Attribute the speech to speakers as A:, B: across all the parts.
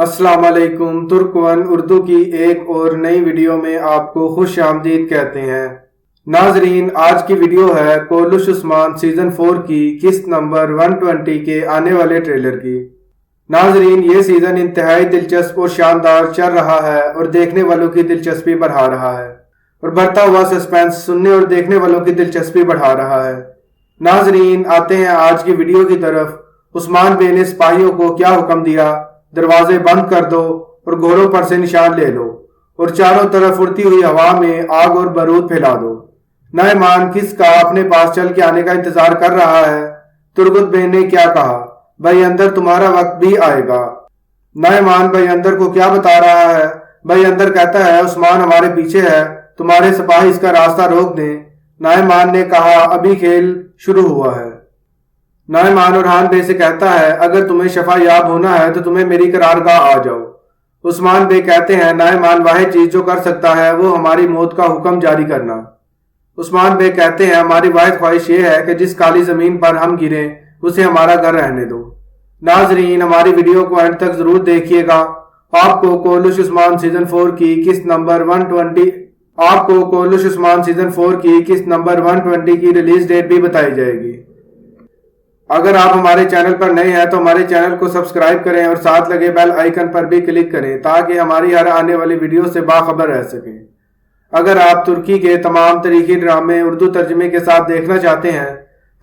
A: السلام علیکم۔ ترک ون اردو کی ایک اور نئی ویڈیو میں آپ کو خوش آمدید کہتے ہیں۔ ناظرین، آج کی ویڈیو ہے کولش عثمان سیزن 4 کی قسط نمبر 120 کے آنے والے ٹریلر کی۔ ناظرین، یہ سیزن انتہائی دلچسپ اور شاندار چل رہا ہے اور دیکھنے والوں کی دلچسپی بڑھا رہا ہے، اور بڑھتا ہوا سسپینس سننے اور دیکھنے والوں کی دلچسپی بڑھا رہا ہے۔ ناظرین، آتے ہیں آج کی ویڈیو کی طرف۔ عثمان بے نے سپاہیوں کو کیا حکم دیا؟ دروازے بند کر دو اور گھوڑوں پر سے نشان لے لو اور چاروں طرف اڑتی ہوئی ہوا میں آگ اور بارود پھیلا دو۔ نعمان کس کا اپنے پاس چل کے آنے کا انتظار کر رہا ہے؟ ترگت بے نے کیا کہا؟ بھائی اندر تمہارا وقت بھی آئے گا۔ نعمان بھائی اندر کو کیا بتا رہا ہے؟ بھائی اندر کہتا ہے عثمان ہمارے پیچھے ہے، تمہارے سپاہی اس کا راستہ روک دیں۔ نعمان نے کہا ابھی کھیل شروع ہوا ہے۔ نعمان اورحان بے سے کہتا ہے اگر تمہیں شفا یاب ہونا ہے تو تمہیں میری قرارگاہ آ جاؤ۔ عثمان بے کہتے ہیں نعمان واحد چیز جو کر سکتا ہے وہ ہماری موت کا حکم جاری کرنا۔ عثمان بے کہتے ہیں ہماری واحد خواہش یہ ہے کہ جس کالی زمین پر ہم گریں اسے ہمارا گھر رہنے دو۔ ناظرین، ہماری ویڈیو کو اینڈ تک ضرور دیکھیے گا۔ آپ کو کولش عثمان سیزن 4 کی قسط نمبر 120 کی ریلیز ڈیٹ بھی بتائی جائے گی۔ اگر آپ ہمارے چینل پر نئے ہیں تو ہمارے چینل کو سبسکرائب کریں اور ساتھ لگے بیل آئیکن پر بھی کلک کریں تاکہ ہماری ہر آنے والی ویڈیو سے باخبر رہ سکیں۔ اگر آپ ترکی کے تمام تاریخی ڈرامے اردو ترجمے کے ساتھ دیکھنا چاہتے ہیں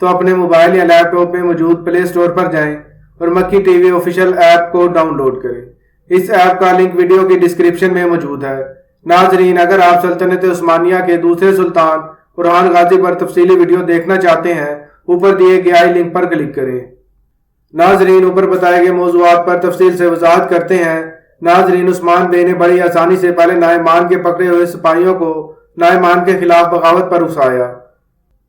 A: تو اپنے موبائل یا لیپ ٹاپ میں موجود پلے اسٹور پر جائیں اور مکی ٹی وی آفیشیل ایپ کو ڈاؤن لوڈ کریں۔ اس ایپ کا لنک ویڈیو کی ڈسکرپشن میں موجود ہے۔ ناظرین، اگر آپ سلطنت عثمانیہ کے دوسرے سلطان اورحان غازی پر تفصیلی ویڈیو دیکھنا چاہتے ہیں اوپر دیے گئے لنک پر کلک کریں۔ ناظرین، اوپر بتائے گئے موضوعات پر تفصیل سے وضاحت کرتے ہیں۔ ناظرین، عثمان بے نے بڑی آسانی سے پہلے نعمان کے پکڑے ہوئے سپاہیوں کو نعمان کے خلاف بغاوت پر اکسایا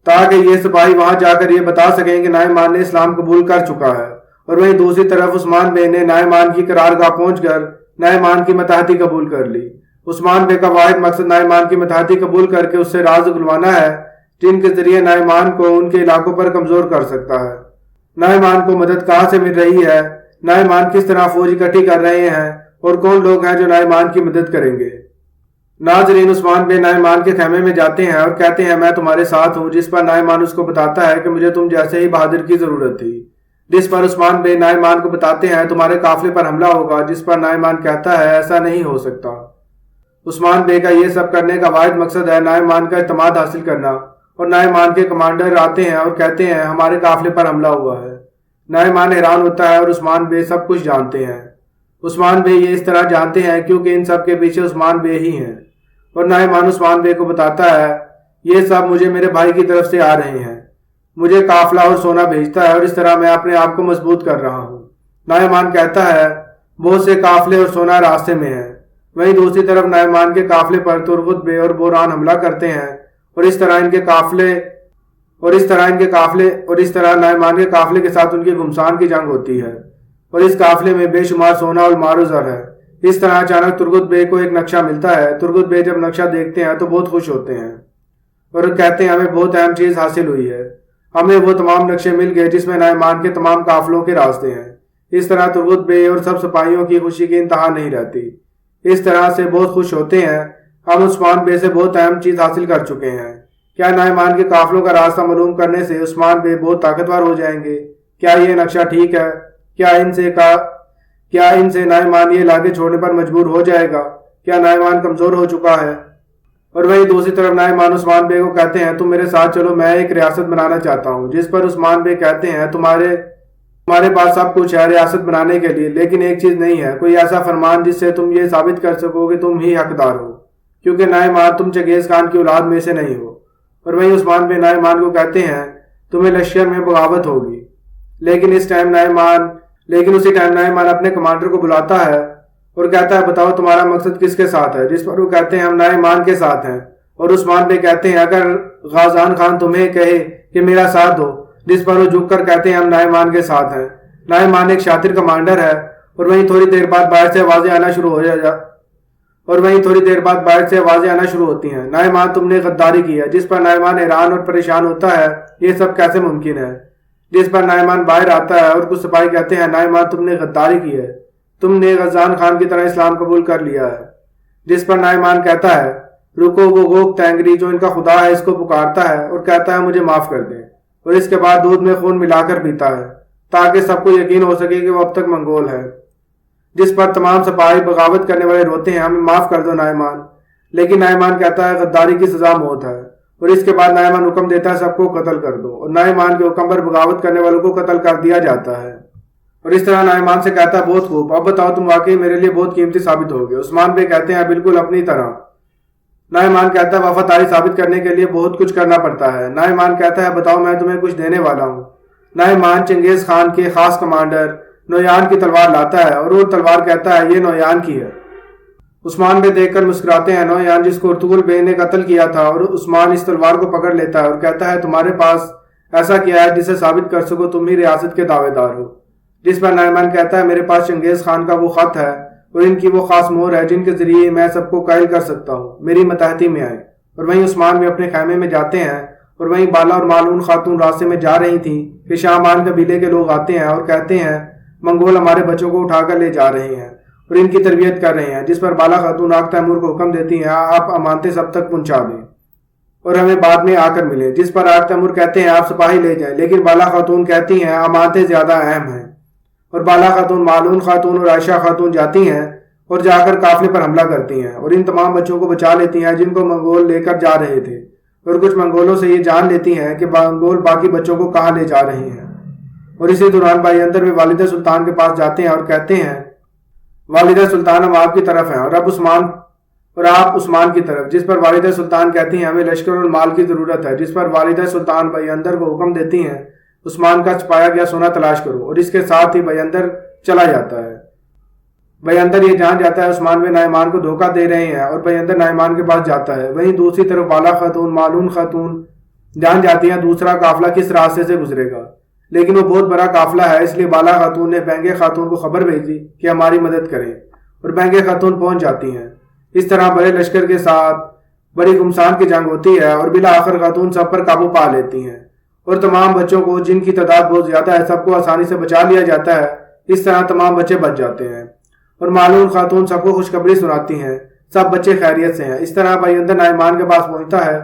A: تاکہ یہ سپاہی وہاں جا کر یہ بتا سکیں کہ نعمان نے اسلام قبول کر چکا ہے، اور وہیں دوسری طرف عثمان بے نے نعمان کی قرارگاہ پہنچ کر نعمان کی متحدی قبول کر لی۔ عثمان بے کا واحد مقصد نعمان کی متحدی قبول کر کے اس سے راز اگلوانا ہے جن کے ذریعے نعمان کو ان کے علاقوں پر کمزور کر سکتا ہے۔ نعمان کو مدد کہاں سے مل رہی ہے؟ نعمان کس طرح فوج اکٹھی کر رہے ہیں اور کون لوگ ہیں جو نعمان کی مدد کریں گے؟ ناظرین، عثمان بے نعمان کے خیمے میں جاتے ہیں اور کہتے ہیں میں تمہارے ساتھ ہوں، جس پر نعمان اس کو بتاتا ہے کہ مجھے تم جیسے ہی بہادر کی ضرورت تھی، جس پر عثمان بے نعمان کو بتاتے ہیں تمہارے قافلے پر حملہ ہوگا، جس پر نعمان کہتا ہے ایسا نہیں ہو سکتا۔ عثمان بے کا یہ سب کرنے کا واحد مقصد ہے نعمان کا اعتماد حاصل کرنا، اور نعمان کے کمانڈر آتے ہیں اور کہتے ہیں ہمارے قافلے پر حملہ ہوا ہے۔ نعمان حیران ہوتا ہے اور عثمان بے سب کچھ جانتے ہیں۔ عثمان بے یہ اس طرح جانتے ہیں کیونکہ ان سب کے پیچھے عثمان بے ہی ہیں، اور نعمان عثمان بے کو بتاتا ہے یہ سب مجھے میرے بھائی کی طرف سے آ رہے ہیں، مجھے قافلہ اور سونا بھیجتا ہے اور اس طرح میں اپنے آپ کو مضبوط کر رہا ہوں۔ نعمان کہتا ہے بہت سے قافلے اور سونا راستے میں ہیں۔ وہیں دوسری طرف نعمان کے قافلے پر ترغت بے اور بوران حملہ کرتے ہیں، اور اس طرح نعمان کے قافلے کے ساتھ ان کی گھمسان کی جنگ ہوتی ہے، اور اس قافلے میں بے شمار سونا اور مار و زر ہے۔ اس طرح اچانک ترغت بے کو ایک نقشہ ملتا ہے۔ ترغت بے جب نقشہ دیکھتے ہیں تو بہت خوش ہوتے ہیں اور کہتے ہیں ہمیں بہت اہم چیز حاصل ہوئی ہے، ہمیں وہ تمام نقشے مل گئے جس میں نعمان کے تمام قافلوں کے راستے ہیں۔ اس طرح ترغت بے اور سب سپاہیوں کی خوشی کی انتہا نہیں رہتی، اس طرح سے بہت خوش ہوتے ہیں ہم عثمان بے سے بہت اہم چیز حاصل کر چکے ہیں۔ کیا نعمان کے قافلوں کا راستہ معلوم کرنے سے عثمان بے بہت طاقتور ہو جائیں گے؟ کیا یہ نقشہ ٹھیک ہے؟ کیا ان سے نعمان یہ علاقے چھوڑنے پر مجبور ہو جائے گا؟ کیا نعمان کمزور ہو چکا ہے؟ اور وہی دوسری طرف نعمان عثمان بے کو کہتے ہیں تم میرے ساتھ چلو، میں ایک ریاست بنانا چاہتا ہوں، جس پر عثمان بے کہتے ہیں تمہارے پاس سب کچھ ہے ریاست بنانے کے لیے، لیکن ایک چیز نہیں ہے، کوئی ایسا فرمان جس سے تم یہ ثابت کر سکو کہ تم ہی حقدار ہو، کیونکہ نعمان تم چنگیز خان کی اولاد میں سے نہیں ہو۔ اور وہیں عثمان بے نعمان کو کہتے ہیں تمہیں لشکر میں بغاوت ہوگی، لیکن اسی ٹائم نعمان اپنے کمانڈر کو بلاتا ہے اور کہتا ہے بتاؤ تمہارا مقصد کس کے ساتھ ہے؟ جس پر وہ کہتے ہیں ہم نعمان کے ساتھ ہیں، اور عثمان بے کہتے ہیں اگر غازان خان تمہیں کہے کہ میرا ساتھ دو، جس پر وہ جھک کر کہتے ہیں ہم نعمان کے ساتھ ہیں۔ نعمان ایک شاطر کمانڈر ہے، اور وہیں تھوڑی دیر بعد باہر سے آوازیں آنا شروع ہوتی ہیں نعمان تم نے غداری کی ہے، جس پر نعمان حیران اور پریشان ہوتا ہے یہ سب کیسے ممکن ہے؟ جس پر نعمان باہر آتا ہے اور کچھ سپاہی کہتے ہیں نعمان تم نے غداری کی ہے۔ تم نے غزان خان کی طرح اسلام قبول کر لیا ہے۔ جس پر نعمان کہتا ہے رکو، وہ گوگ تینگری جو ان کا خدا ہے اس کو پکارتا ہے اور کہتا ہے مجھے معاف کر دیں، اور اس کے بعد دودھ میں خون ملا کر پیتا ہے تاکہ سب کو یقین ہو سکے کہ وہ اب تک منگول ہے۔ جس پر تمام سپاہی بغاوت کرنے والے روتے ہیں ہمیں معاف کر دو نعمان، لیکن نعمان کہتا ہے غداری کی سزا موت ہے، اور اس کے بعد نعمان حکم دیتا ہے سب کو قتل کر دو، اور نعمان کے حکم پر بغاوت کرنے والوں کو قتل کر دیا جاتا ہے۔ اور اس طرح نعمان سے کہتا ہے بہت خوب، اب بتاؤ تم واقعی میرے لیے بہت قیمتی ثابت ہوگے۔ عثمان بے کہتے ہیں بالکل اپنی طرح۔ نعمان کہتا ہے وفاداری ثابت کرنے کے لیے بہت کچھ کرنا پڑتا ہے۔ نعمان کہتا ہے بتاؤ میں تمہیں کچھ دینے والا ہوں۔ نعمان چنگیز خان کے خاص کمانڈر نویان کی تلوار لاتا ہے اور وہ تلوار کہتا ہے یہ نویان کی ہے۔ عثمان بے دیکھ کر مسکراتے ہیں۔ نویان جس کو ارطغرل بے نے قتل کیا تھا، اور عثمان اس تلوار کو پکڑ لیتا ہے اور کہتا ہے تمہارے پاس ایسا کیا ہے جسے ثابت کر سکو تم ہی ریاست کے دعوے دار ہو؟ جس پر نعمان کہتا ہے میرے پاس چنگیز خان کا وہ خط ہے اور ان کی وہ خاص مہر ہے جن کے ذریعے میں سب کو قائل کر سکتا ہوں، میری متحدی میں آئے۔ اور وہیں عثمان بھی اپنے خیمے میں جاتے ہیں، اور وہیں بالا اور معلون خاتون راستے میں جا رہی تھیں کہ شامان قبیلے کے لوگ آتے ہیں اور کہتے ہیں منگول ہمارے بچوں کو اٹھا کر لے جا رہے ہیں اور ان کی تربیت کر رہے ہیں۔ جس پر بالا خاتون آگ تیمور کو حکم دیتی ہیں آپ امانتیں سب تک پہنچا دیں اور ہمیں بعد میں آ کر ملیں۔ جس پر آگ تیمور کہتے ہیں آپ سپاہی لے جائیں، لیکن بالا خاتون کہتی ہیں امانتیں زیادہ اہم ہیں، اور بالا خاتون معلون خاتون اور عائشہ خاتون جاتی ہیں اور جا کر قافلے پر حملہ کرتی ہیں اور ان تمام بچوں کو بچا لیتی ہیں جن کو منگول لے کر جا رہے تھے، اور کچھ منگولوں سے یہ جان لیتی ہیں کہ منگول باقی بچوں کو کہاں لے جا رہے ہیں۔ اور اسی دوران بھائی اندر بھی والدہ سلطان کے پاس جاتے ہیں اور کہتے ہیں والدہ سلطان ہم آپ کی طرف ہیں اور آپ عثمان کی طرف۔ جس پر والدہ سلطان کہتی ہیں ہمیں لشکر اور مال کی ضرورت ہے۔ جس پر والدہ سلطان بھائی اندر کو حکم دیتی ہیں عثمان کا چھپایا گیا سونا تلاش کرو، اور اس کے ساتھ ہی بھائی اندر چلا جاتا ہے۔ بھائی اندر یہ جان جاتا ہے عثمان میں نعمان کو دھوکہ دے رہے ہیں اور بھائی اندر نعمان کے پاس جاتا ہے۔ وہیں دوسری طرف بالا خاتون معلون خاتون جان جاتی ہیں دوسرا قافلہ کس راستے سے گزرے گا، لیکن وہ بہت بڑا قافلہ ہے، اس لیے بالا خاتون نے بینگے خاتون کو خبر بھیجی کہ ہماری مدد کریں، اور بینگے خاتون پہنچ جاتی ہیں۔ اس طرح بڑے لشکر کے ساتھ بڑی گمسان کی جنگ ہوتی ہے اور بالآخر خاتون سب پر قابو پا لیتی ہیں، اور تمام بچوں کو جن کی تعداد بہت زیادہ ہے سب کو آسانی سے بچا لیا جاتا ہے۔ اس طرح تمام بچے بچ جاتے ہیں اور معلوم خاتون سب کو خوشخبری سناتی ہیں سب بچے خیریت سے ہیں۔ اس طرح بھائی اندر نعمان کے پاس پہنچتا ہے۔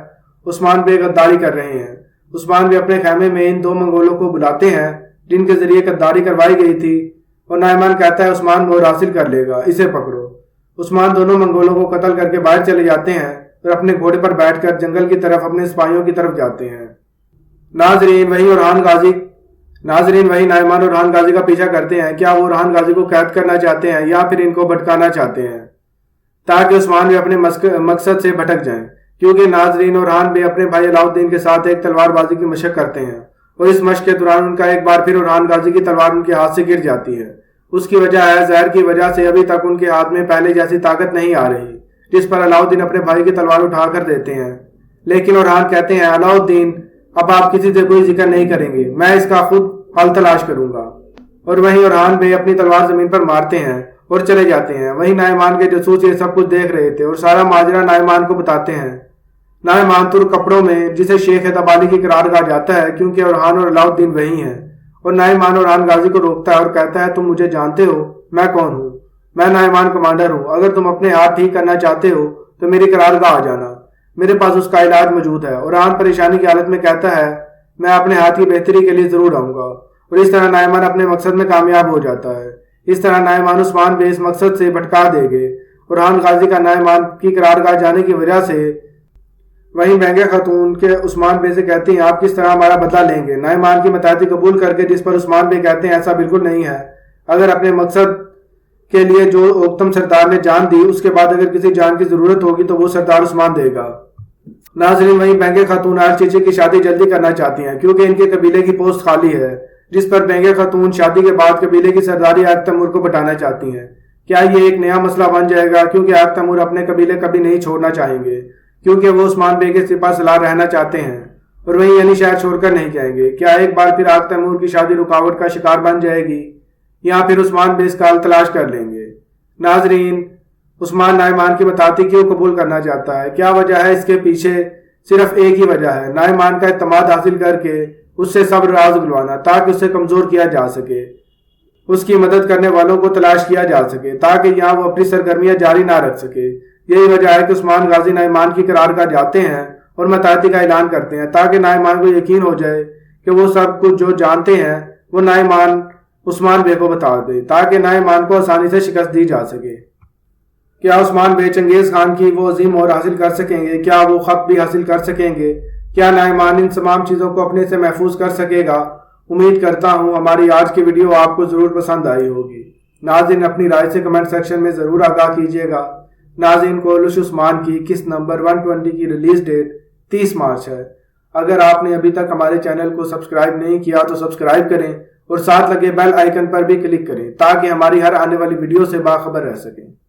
A: عثمان بے غداری کر رہے ہیں۔ عثمان بھی اپنے خیمے میں ان دو منگولوں کو بلاتے ہیں جن کے ذریعے غداری کروائی گئی تھی، اور نعمان کہتا ہے عثمان مہر حاصل کر لے گا، اسے پکڑو۔ عثمان دونوں منگولوں کو قتل کر کے باہر چلے جاتے ہیں اور اپنے گھوڑے پر بیٹھ کر جنگل کی طرف اپنے سپاہیوں کی طرف جاتے ہیں۔ ناظرین وہی نعمان اور ارحان غازی کا پیچھا کرتے ہیں۔ کیا وہ ارحان غازی کو قید کرنا چاہتے ہیں یا پھر ان کو بھٹکانا چاہتے ہیں تاکہ عثمان بھی اپنے مقصد سے بھٹک جائیں؟ کیونکہ ناظرین اور ارحان بھی اپنے بھائی علاؤ الدین کے ساتھ ایک تلوار بازی کی مشق کرتے ہیں، اور اس مشق کے دوران ان کا ایک بار پھر ارحان غازی کی تلوار ان کے ہاتھ سے گر جاتی ہے۔ اس کی وجہ ہے زہر کی وجہ سے ابھی تک ان کے ہاتھ میں پہلے جیسی طاقت نہیں آ رہی، جس پر علاؤ الدین اپنے بھائی کی تلوار اٹھا کر دیتے ہیں، لیکن ارحان کہتے ہیں علاؤ الدین اب آپ کسی سے کوئی ذکر نہیں کریں گے، میں اس کا خود حل تلاش کروں گا۔ اور وہیں ارحان بے اپنی تلوار زمین پر مارتے ہیں اور چلے جاتے ہیں۔ وہیں نعمان کے جاسوس یہ سب کچھ دیکھ رہے تھے اور سارا ماجرا نعمان کو بتاتے ہیں۔ نعمان ترک کپڑوں میں جسے شیخ تبالی کی قرار کہا جاتا ہے کیونکہ ارحان اور علاؤ الدین وہی ہیں، اور نعمان ارحان غازی کو روکتا ہے اور کہتا ہے تم مجھے جانتے ہو میں کون ہوں؟ میں نعمان کمانڈر ہوں، اگر تم اپنے ہاتھ ٹھیک کرنا چاہتے ہو تو میری قرارگاہ آ جانا، میرے پاس اس کا علاج موجود ہے۔ ارحان پریشانی کی حالت میں کہتا ہے میں اپنے ہاتھ کی بہتری کے لیے ضرور آؤں گا، اور اس طرح نعمان اپنے مقصد میں کامیاب ہو جاتا ہے۔ اس طرح نعمان عثمان بے اس مقصد سے بھٹکا دے گے۔ ارحان غازی کا نعمان کی قرارگاہ جانے کی وجہ سے وہیں بینگے خاتون کے عثمان بے سے کہتی ہیں آپ کس طرح ہمارا بدلہ لیں گے؟ نعمان کی متحدی قبول کر کے، جس پر عثمان بے کہتے ہیں ایسا بالکل نہیں ہے، اگر اپنے مقصد کے لیے جو اوکتم سردار نے جان دی اس کے بعد اگر کسی جان کی ضرورت ہوگی تو وہ سردار عثمان دے گا۔ ناظرین وہیں بینگے خاتون آج چیچے کی شادی جلدی کرنا چاہتی ہیں کیونکہ ان کے قبیلے کی پوسٹ خالی ہے، جس پر بینگے خاتون شادی کے بعد قبیلے کی سرداری آگ تیمور کو بٹانا چاہتی ہیں۔ کیا یہ ایک نیا مسئلہ بن جائے گا کیونکہ آگ تیمور اپنے قبیلے کبھی نہیں چھوڑنا چاہیں گے کیونکہ وہ عثمان بے کے سپاہ سالار رہنا چاہتے ہیں، اور وہیں یعنی شہر چھوڑ کر نہیں جائیں گے؟ کیا ایک بار پھر آگ تیمور کی شادی رکاوٹ کا شکار بن جائے گی یا پھر عثمان بے اس کا حل تلاش کر لیں گے؟ ناظرین عثمان نعمان کی بتاتی کیوں قبول کرنا چاہتا ہے؟ کیا وجہ ہے؟ اس کے پیچھے صرف ایک ہی وجہ ہے، نعمان کا اعتماد حاصل کر کے اس سے صبر راز گلوانا تاکہ اسے کمزور کیا جا سکے۔ اس کی مدد کرنے والوں کو تلاش کیا جا سکے تاکہ یہاں وہ اپنی سرگرمیاں جاری نہ رکھ سکے۔ یہی وجہ ہے کہ عثمان غازی نعمان کی قرارگاہ جاتے ہیں اور متحدی کا اعلان کرتے ہیں تاکہ نعمان کو یقین ہو جائے کہ وہ سب کچھ جو جانتے ہیں وہ نعمان عثمان بے کو بتا دے تاکہ نعمان کو آسانی سے شکست دی جا سکے۔ کیا عثمان بے چنگیز خان کی وہ عظیم مہر حاصل کر سکیں گے؟ کیا وہ خط بھی حاصل کر سکیں گے؟ کیا نعمان ان تمام چیزوں کو اپنے سے محفوظ کر سکے گا؟ امید کرتا ہوں ہماری آج کی ویڈیو آپ کو ضرور پسند آئی ہوگی۔ ناظرین اپنی رائے سے کمنٹ سیکشن میں ضرور آگاہ کیجیے گا۔ ناظرین کولش عثمان کی قسط نمبر 120 کی ریلیز ڈیٹ 30 مارچ ہے۔ اگر آپ نے ابھی تک ہمارے چینل کو سبسکرائب نہیں کیا تو سبسکرائب کریں اور ساتھ لگے بیل آئیکن پر بھی کلک کریں تاکہ ہماری ہر آنے والی ویڈیو سے باخبر رہ سکیں۔